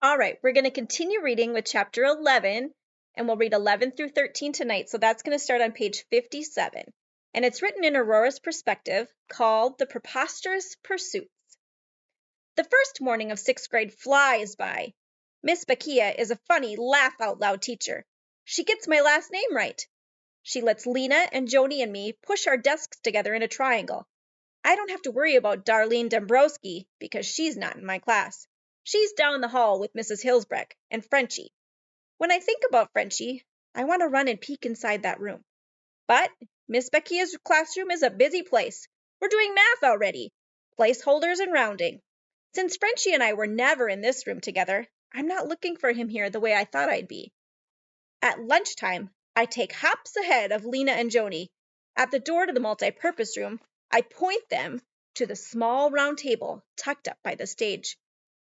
All right, we're going to continue reading with chapter 11, and we'll read 11 through 13 tonight. So that's going to start on page 57. And it's written in Aurora's perspective, called The Preposterous Pursuits. The first morning of sixth grade flies by. Miss Bakia is a funny, laugh-out-loud teacher. She gets my last name right. She lets Lena and Joni and me push our desks together in a triangle. I don't have to worry about Darlene Dombrowski because she's not in my class. She's down the hall with Mrs. Hilsbreck and Frenchie. When I think about Frenchie, I want to run and peek inside that room. But Miss Beckia's classroom is a busy place. We're doing math already, placeholders and rounding. Since Frenchie and I were never in this room together, I'm not looking for him here the way I thought I'd be. At lunchtime, I take hops ahead of Lena and Joni. At the door to the multi-purpose room, I point them to the small round table tucked up by the stage.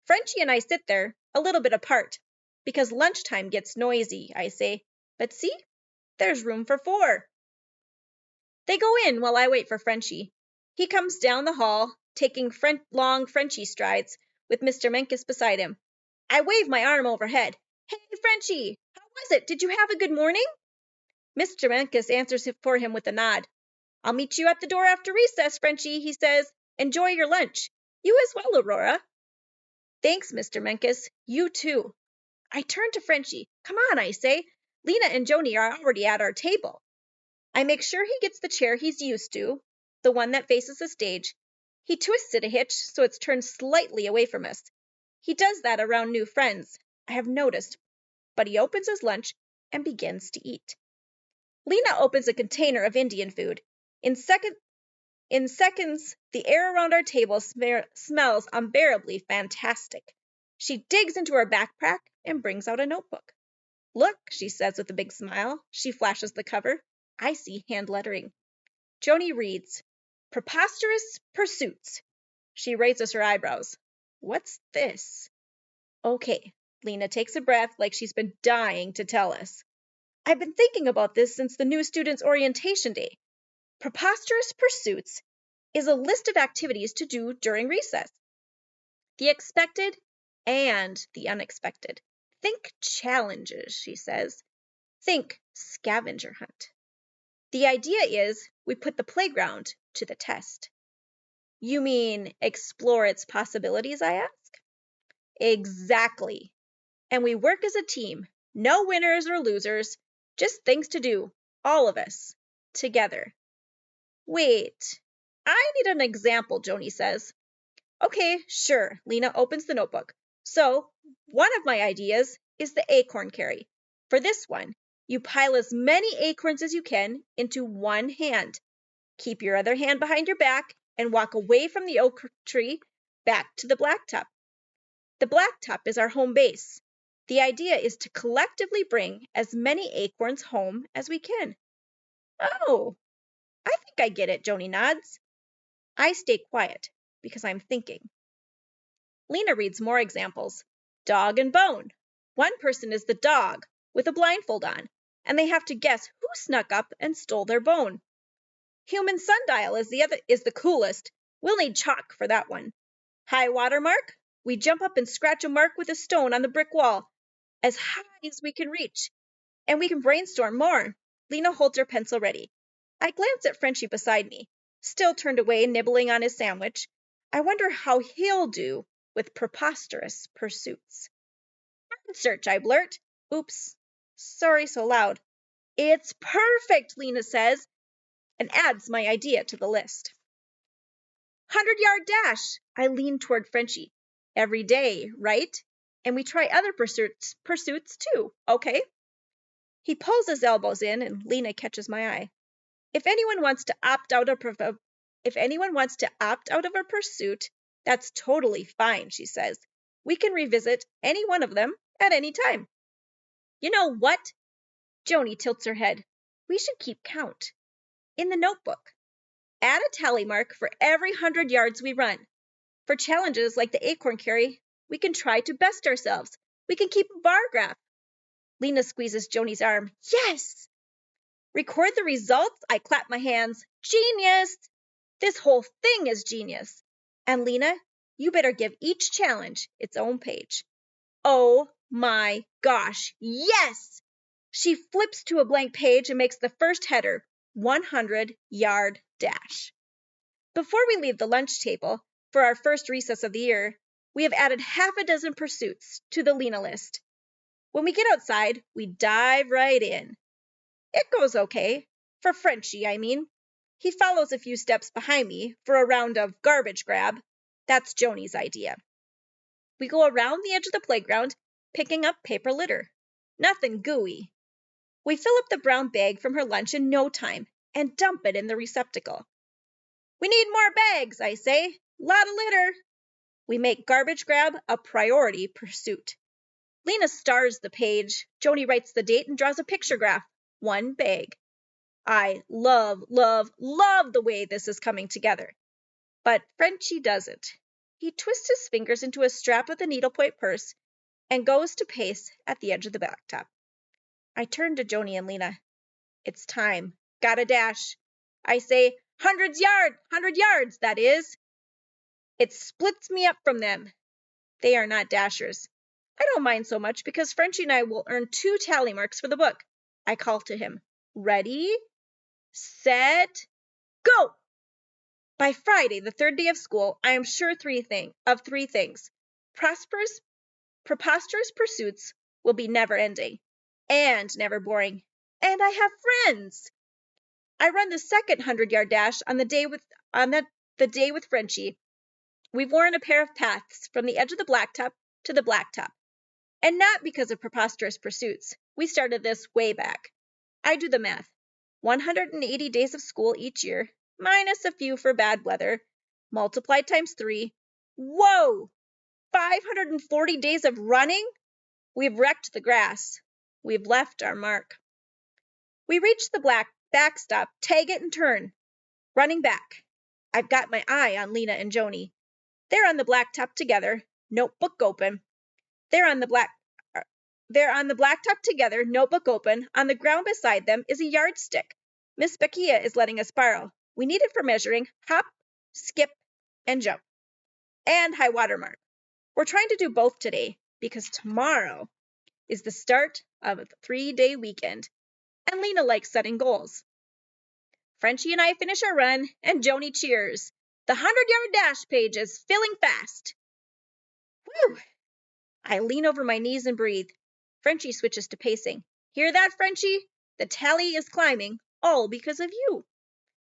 Frenchie and I sit there, a little bit apart, because lunchtime gets noisy, I say. But see, there's room for 4. They go in while I wait for Frenchie. He comes down the hall, taking long Frenchie strides, with Mr. Menkes beside him. I wave my arm overhead. Hey, Frenchie, how was it? Did you have a good morning? Mr. Menkes answers for him with a nod. I'll meet you at the door after recess, Frenchie, he says. Enjoy your lunch. You as well, Aurora. Thanks, Mr. Menkes. You too. I turn to Frenchie. Come on, I say. Lena and Joni are already at our table. I make sure he gets the chair he's used to, the one that faces the stage. He twists it a hitch so it's turned slightly away from us. He does that around new friends, I have noticed, but he opens his lunch and begins to eat. Lena opens a container of Indian food. In seconds, the air around our table smells unbearably fantastic. She digs into her backpack and brings out a notebook. Look, she says with a big smile. She flashes the cover. I see hand lettering. Joni reads, Preposterous Pursuits. She raises her eyebrows. What's this? Okay, Lena takes a breath like she's been dying to tell us. I've been thinking about this since the new students' orientation day. Preposterous Pursuits is a list of activities to do during recess. The expected and the unexpected. Think challenges, she says. Think scavenger hunt. The idea is we put the playground to the test. You mean explore its possibilities, I ask? Exactly. And we work as a team. No winners or losers, just things to do, all of us, together. Wait, I need an example, Joni says. Okay, sure, Lena opens the notebook. So, one of my ideas is the acorn carry. For this one, you pile as many acorns as you can into one hand. Keep your other hand behind your back and walk away from the oak tree back to the blacktop. The blacktop is our home base. The idea is to collectively bring as many acorns home as we can. Oh, I think I get it, Joni nods. I stay quiet because I'm thinking. Lena reads more examples. Dog and bone. One person is the dog with a blindfold on, and they have to guess who snuck up and stole their bone. Human sundial is the coolest. We'll need chalk for that one. High water mark. We jump up and scratch a mark with a stone on the brick wall, as high as we can reach. And we can brainstorm more. Lena holds her pencil ready. I glance at Frenchie beside me, still turned away, nibbling on his sandwich. I wonder how he'll do with preposterous pursuits. Bird search, I blurt. Oops, sorry so loud. It's perfect, Lena says, and adds my idea to the list. 100-yard dash. I lean toward Frenchie. Every day, right? And we try other pursuits too, okay? He pulls his elbows in, and Lena catches my eye. If anyone wants to opt out of a pursuit, that's totally fine, she says. We can revisit any one of them at any time. You know what? Joni tilts her head. We should keep count. In the notebook. Add a tally mark for every 100 yards we run. For challenges like the acorn carry, we can try to best ourselves. We can keep a bar graph. Lena squeezes Joni's arm. Yes! Record the results. I clap my hands. Genius! This whole thing is genius. And Lena, you better give each challenge its own page. Oh my gosh, yes! She flips to a blank page and makes the first header, 100-yard dash. Before we leave the lunch table for our first recess of the year, we have added half a dozen pursuits to the Lena list. When we get outside, we dive right in. It goes okay. For Frenchie, I mean. He follows a few steps behind me for a round of garbage grab. That's Joni's idea. We go around the edge of the playground, picking up paper litter. Nothing gooey. We fill up the brown bag from her lunch in no time and dump it in the receptacle. We need more bags, I say. Lot of litter. We make garbage grab a priority pursuit. Lena stars the page. Joni writes the date and draws a picture graph. 1 bag. I love the way this is coming together. But Frenchie doesn't. He twists his fingers into a strap of the needlepoint purse and goes to pace at the edge of the blacktop. I turn to Joni and Lena. It's time. Gotta dash. I say, 100 yards, that is. It splits me up from them. They are not dashers. I don't mind so much because Frenchie and I will earn 2 tally marks for the book. I call to him. Ready, set, go! By Friday, the 3rd day of school, I am sure of three things. Preposterous pursuits will be never ending and never boring. And I have friends. I run the second 100-yard dash on the day with Frenchie. We've worn a pair of paths from the edge of the blacktop to the blacktop. And not because of preposterous pursuits. We started this way back. I do the math. 180 days of school each year, minus a few for bad weather, multiplied times 3. Whoa! 540 days of running? We've wrecked the grass. We've left our mark. We reach the backstop, tag it and turn. Running back. I've got my eye on Lena and Joni. They're on the blacktop together, notebook open. They're on the blacktop together, notebook open. On the ground beside them is a yardstick. Miss Beckia is letting us borrow. We need it for measuring hop, skip, and jump. And high water mark. We're trying to do both today because tomorrow is the start of a 3-day weekend. And Lena likes setting goals. Frenchie and I finish our run, and Joni cheers. The 100-yard dash page is filling fast. Whew! I lean over my knees and breathe. Frenchie switches to pacing. Hear that, Frenchie? The tally is climbing, all because of you.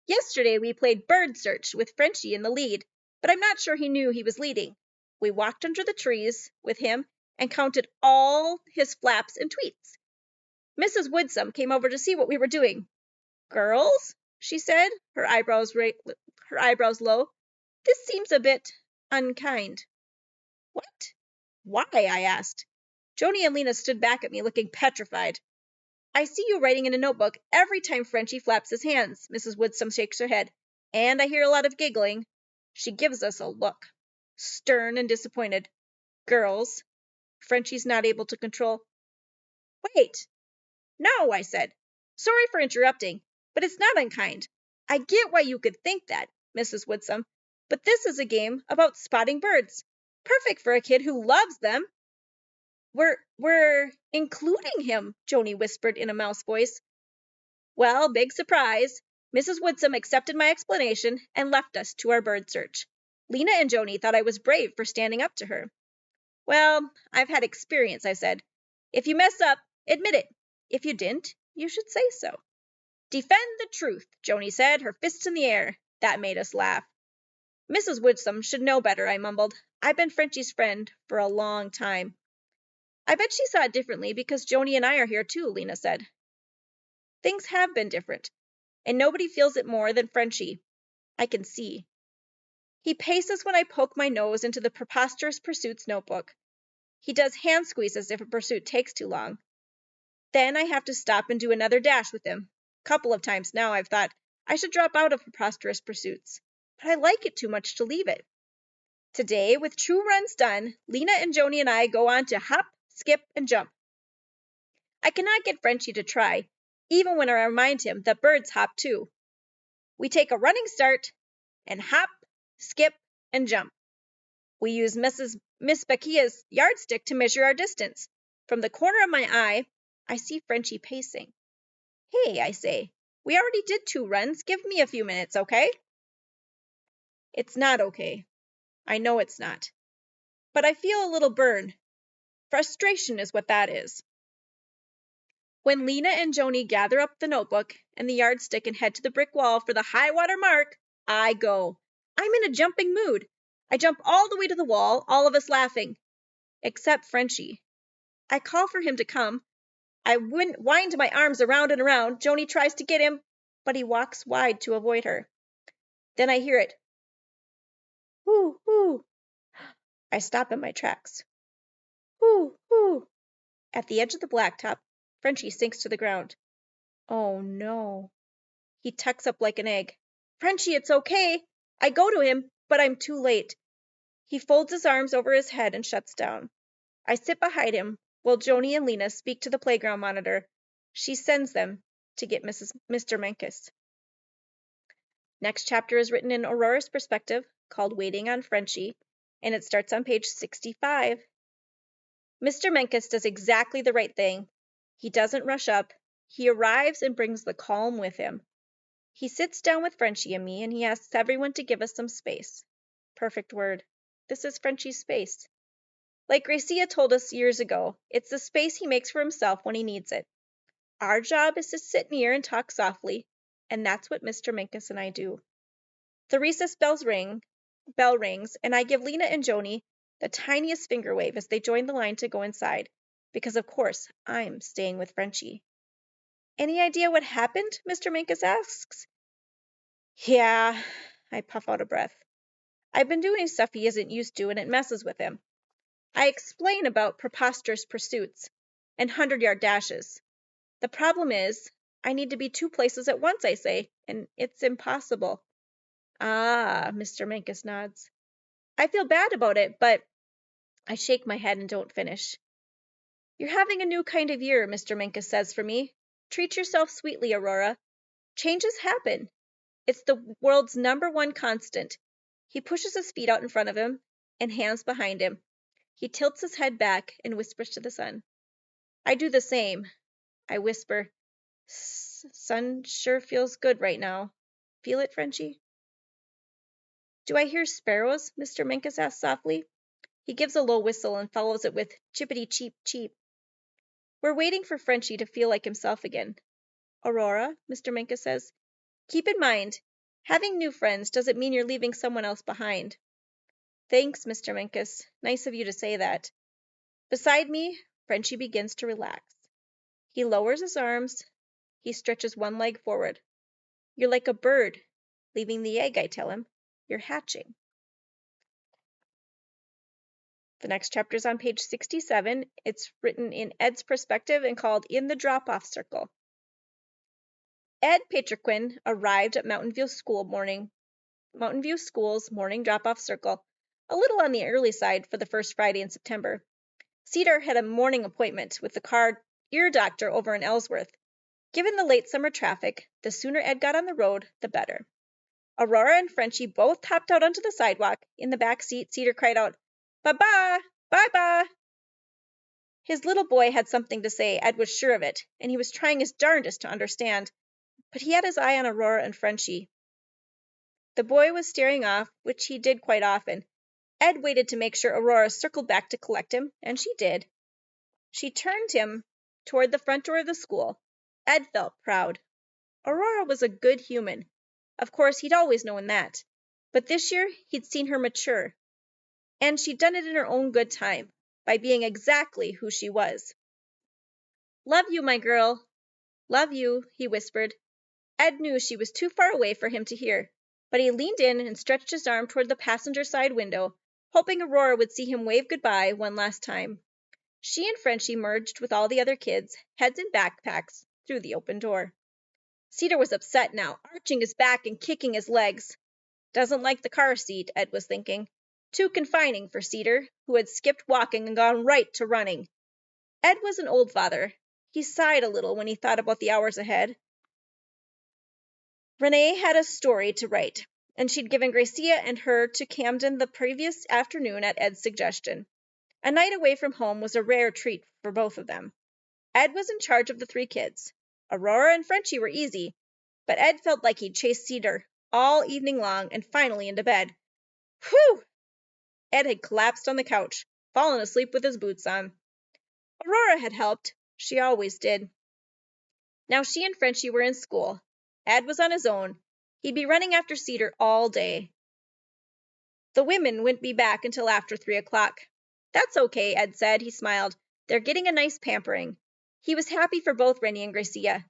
Yesterday we played bird search with Frenchie in the lead, but I'm not sure he knew he was leading. We walked under the trees with him and counted all his flaps and tweets. Mrs. Woodsome came over to see what we were doing. Girls, she said, her eyebrows low. This seems a bit unkind. What? Why? I asked. Joni and Lena stood back at me looking petrified. I see you writing in a notebook every time Frenchie flaps his hands, Mrs. Woodsome shakes her head, and I hear a lot of giggling. She gives us a look, stern and disappointed. Girls, Frenchie's not able to control. Wait. No, I said. Sorry for interrupting, but it's not unkind. I get why you could think that, Mrs. Woodsome, but this is a game about spotting birds. Perfect for a kid who loves them. We're including him, Joni whispered in a mouse voice. Well, big surprise. Mrs. Woodsome accepted my explanation and left us to our bird search. Lena and Joni thought I was brave for standing up to her. Well, I've had experience, I said. If you mess up, admit it. If you didn't, you should say so. Defend the truth, Joni said, her fists in the air. That made us laugh. Mrs. Woodsome should know better, I mumbled. I've been Frenchie's friend for a long time. I bet she saw it differently because Joni and I are here too, Lena said. Things have been different, and nobody feels it more than Frenchie. I can see. He paces when I poke my nose into the preposterous pursuits notebook. He does hand squeezes if a pursuit takes too long. Then I have to stop and do another dash with him. A couple of times now I've thought I should drop out of preposterous pursuits, but I like it too much to leave it. Today, with 2 runs done, Lena and Joni and I go on to hop, skip, and jump. I cannot get Frenchie to try, even when I remind him that birds hop too. We take a running start and hop, skip, and jump. We use Mrs. Miss Beckia's yardstick to measure our distance. From the corner of my eye, I see Frenchie pacing. Hey, I say, we already did 2 runs. Give me a few minutes, okay? It's not okay. I know it's not. But I feel a little burn. Frustration is what that is. When Lena and Joni gather up the notebook and the yardstick and head to the brick wall for the high water mark, I go. I'm in a jumping mood. I jump all the way to the wall, all of us laughing. Except Frenchie. I call for him to come. I wind my arms around and around. Joni tries to get him, but he walks wide to avoid her. Then I hear it. Whoo, whoo. I stop in my tracks. Whoo, whoo. At the edge of the blacktop, Frenchie sinks to the ground. Oh, no. He tucks up like an egg. Frenchie, it's okay. I go to him, but I'm too late. He folds his arms over his head and shuts down. I sit behind him while Joni and Lena speak to the playground monitor. She sends them to get Mr. Menkes. Next chapter is written in Aurora's perspective, called Waiting on Frenchie, and it starts on page 65. Mr. Menkes does exactly the right thing. He doesn't rush up. He arrives and brings the calm with him. He sits down with Frenchie and me, and he asks everyone to give us some space. Perfect word. This is Frenchie's space. Like Gracia told us years ago, it's the space he makes for himself when he needs it. Our job is to sit near and talk softly, and that's what Mr. Menkes and I do. The recess bell rings, and I give Lena and Joni the tiniest finger wave as they join the line to go inside, because of course I'm staying with Frenchie. Any idea what happened? Mr. Menkes asks. Yeah, I puff out a breath. I've been doing stuff he isn't used to, and it messes with him. I explain about preposterous pursuits and 100-yard dashes. The problem is, I need to be 2 places at once, I say, and it's impossible. Ah, Mr. Menkes nods. I feel bad about it, but I shake my head and don't finish. You're having a new kind of year, Mr. Menkes says for me. Treat yourself sweetly, Aurora. Changes happen. It's the world's #1 constant. He pushes his feet out in front of him and hands behind him. He tilts his head back and whispers to the sun. I do the same. I whisper, Sun sure feels good right now. Feel it, Frenchie? Do I hear sparrows? Mr. Menkes asks softly. He gives a low whistle and follows it with chippity cheep cheep. We're waiting for Frenchie to feel like himself again. Aurora, Mr. Menkes says, keep in mind, having new friends doesn't mean you're leaving someone else behind. Thanks, Mr. Menkes. Nice of you to say that. Beside me, Frenchie begins to relax. He lowers his arms. He stretches one leg forward. You're like a bird, leaving the egg, I tell him. You're hatching. The next chapter is on page 67. It's written in Ed's perspective and called In the Drop-Off Circle. Ed Patriquin arrived at Mountain View School's morning drop-off circle, a little on the early side for the first Friday in September. Cedar had a morning appointment with the car ear doctor over in Ellsworth. Given the late summer traffic, the sooner Ed got on the road, the better. Aurora and Frenchie both hopped out onto the sidewalk. In the back seat, Cedar cried out, "Bye-bye! Bye-bye!" His little boy had something to say, Ed was sure of it, and he was trying his darndest to understand, but he had his eye on Aurora and Frenchie. The boy was staring off, which he did quite often. Ed waited to make sure Aurora circled back to collect him, and she did. She turned him toward the front door of the school. Ed felt proud. Aurora was a good human. Of course, he'd always known that. But this year, he'd seen her mature. And she'd done it in her own good time, by being exactly who she was. Love you, my girl. Love you, he whispered. Ed knew she was too far away for him to hear, but he leaned in and stretched his arm toward the passenger side window, hoping Aurora would see him wave goodbye one last time. She and Frenchie merged with all the other kids, heads in backpacks, through the open door. Cedar was upset now, arching his back and kicking his legs. Doesn't like the car seat, Ed was thinking. Too confining for Cedar, who had skipped walking and gone right to running. Ed was an old father. He sighed a little when he thought about the hours ahead. Renee had a story to write, and she'd given Gracia and her to Camden the previous afternoon at Ed's suggestion. A night away from home was a rare treat for both of them. Ed was in charge of the 3 kids. Aurora and Frenchie were easy, but Ed felt like he'd chased Cedar all evening long and finally into bed. Whew! Ed had collapsed on the couch, fallen asleep with his boots on. Aurora had helped. She always did. Now she and Frenchie were in school. Ed was on his own. He'd be running after Cedar all day. The women wouldn't be back until after 3 o'clock. That's okay, Ed said. He smiled. They're getting a nice pampering. He was happy for both Rennie and Gracia.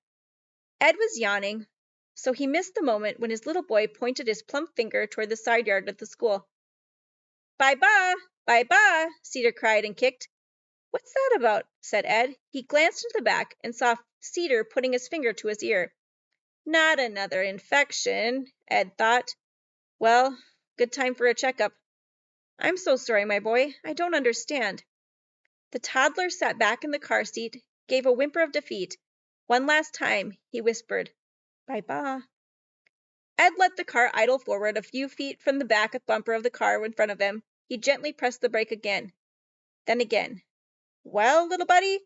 Ed was yawning, so he missed the moment when his little boy pointed his plump finger toward the side yard of the school. Bye-bye, bye-bye, Cedar cried and kicked. What's that about? Said Ed. He glanced into the back and saw Cedar putting his finger to his ear. Not another infection, Ed thought. Well, good time for a checkup. I'm so sorry, my boy. I don't understand. The toddler sat back in the car seat, gave a whimper of defeat. One last time, he whispered, Bye-bye. Ed let the car idle forward a few feet from the back bumper of the car in front of him. He gently pressed the brake again. Then again. Well, little buddy,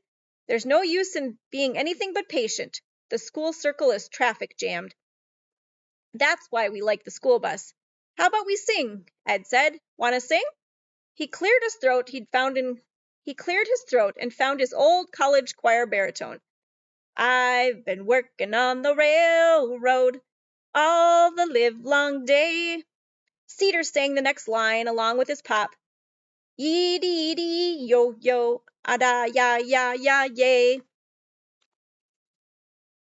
there's no use in being anything but patient. The school circle is traffic jammed. That's why we like the school bus. How about we sing? Ed said. Want to sing? He cleared his throat and found his old college choir baritone. I've been working on the railroad all the livelong day. Cedar sang the next line along with his pop. Yee dee dee yo yo, ada ya ya ya yay.